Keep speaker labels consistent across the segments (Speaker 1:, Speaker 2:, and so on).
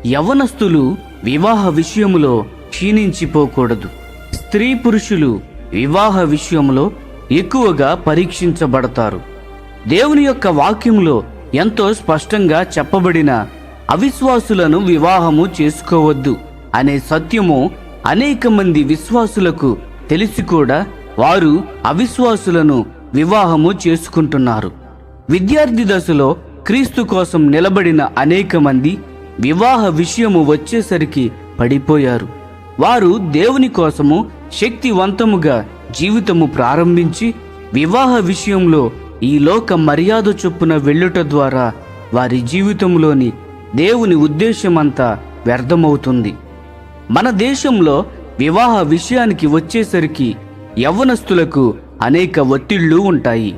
Speaker 1: యవ్వనస్తులు వివాహ విషయములో క్షీణించిపోకూడదు. స్త్రీ పురుషులు వివాహ విషయంలో ఎక్కువగా పరీక్షించబడతారు. దేవుని యొక్క వాక్యంలో ఎంతో స్పష్టంగా చెప్పబడిన అవిశ్వాసులను వివాహము చేసుకోవద్దు అనే సత్యము అనేక మంది విశ్వాసులకు తెలిసి కూడా వారు అవిశ్వాసులను వివాహము చేసుకుంటున్నారు. విద్యార్థి దశలో క్రీస్తు కోసం నిలబడిన అనేక మంది వివాహ విషయము వచ్చేసరికి పడిపోయారు. వారు దేవుని కోసము శక్తివంతముగా జీవితము ప్రారంభించి వివాహ విషయంలో ఈ లోక మర్యాద చొప్పున వెళ్ళుట ద్వారా వారి జీవితంలోని దేవుని ఉద్దేశమంతా వ్యర్థమవుతుంది. మన దేశంలో వివాహ విషయానికి వచ్చేసరికి యవ్వనస్తులకు అనేక ఒత్తిళ్లు ఉంటాయి.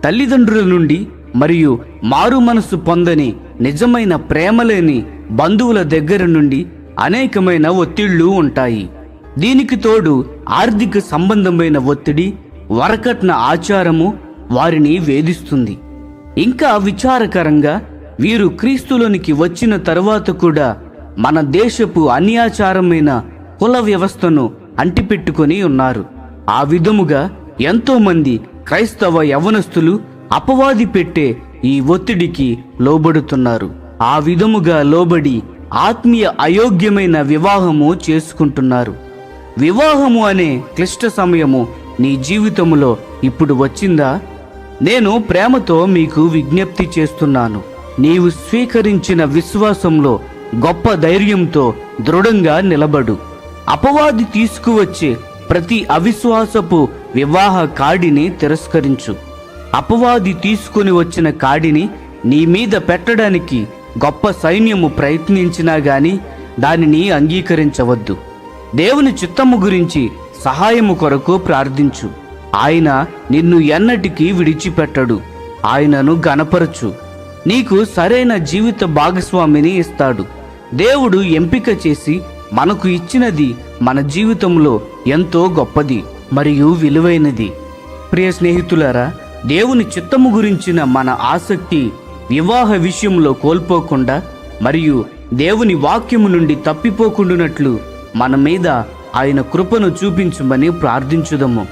Speaker 1: తల్లిదండ్రుల నుండి మరియు మారు మనసు పొందని నిజమైన ప్రేమలేని బంధువుల దగ్గర నుండి అనేకమైన ఒత్తిళ్లు ఉంటాయి. దీనికి తోడు ఆర్థిక సంబంధమైన ఒత్తిడి, వరకట్న ఆచారము వారిని వేధిస్తుంది. ఇంకా విచారకరంగా వీరు క్రీస్తులోనికి వచ్చిన తరువాత కూడా మన దేశపు అన్యాచారమైన కుల వ్యవస్థను అంటిపెట్టుకొని ఉన్నారు. ఆ విధముగా ఎంతో మంది క్రైస్తవ యవ్వనస్తులు అపవాది పెట్టే ఈ ఒత్తిడికి లోబడుతున్నారు. ఆ విధముగా లోబడి ఆత్మీయ అయోగ్యమైన వివాహము చేసుకుంటున్నారు. వివాహము అనే క్లిష్ట సమయము నీ జీవితంలో ఇప్పుడు వచ్చిందా? నేను ప్రేమతో మీకు విజ్ఞప్తి చేస్తున్నాను. నీవు స్వీకరించిన విశ్వాసంలో గొప్ప ధైర్యంతో దృఢంగా నిలబడు. అపవాది తీసుకువచ్చే ప్రతి అవిశ్వాసపు వివాహ కాడిని తిరస్కరించు. అపవాది తీసుకుని వచ్చిన కాడిని నీ మీద పెట్టడానికి గొప్ప సైన్యము ప్రయత్నించినా గాని దానిని అంగీకరించవద్దు. దేవుని చిత్తము గురించి సహాయము కొరకు ప్రార్థించు. ఆయన నిన్ను ఎన్నటికీ విడిచిపెట్టడు. ఆయనను గణపరచు. నీకు సరైన జీవిత భాగస్వామిని ఇస్తాడు. దేవుడు ఎంపిక చేసి మనకు ఇచ్చినది మన జీవితంలో ఎంతో గొప్పది మరియు విలువైనది. ప్రియ స్నేహితులారా, దేవుని చిత్తము గురించిన మన ఆసక్తి వివాహ విషయంలో కోల్పోకుండా మరియు దేవుని వాక్యము నుండి తప్పిపోకుండానట్లు మన మీద ఆయన కృపను చూపించమని ప్రార్థించుదము.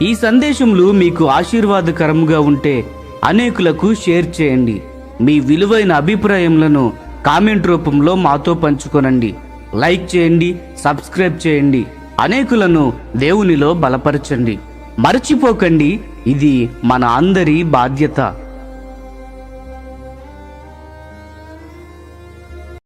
Speaker 1: ఈ సందేశములు మీకు ఆశీర్వాదకరముగా ఉంటే అనేకులకు షేర్ చేయండి. మీ విలువైన అభిప్రాయములను కామెంట్ రూపంలో మాతో పంచుకొనండి. లైక్ చేయండి, సబ్స్క్రైబ్ చేయండి. అనేకులను దేవునిలో బలపరచండి. మరచిపోకండి, ఇది మన అందరి బాధ్యత.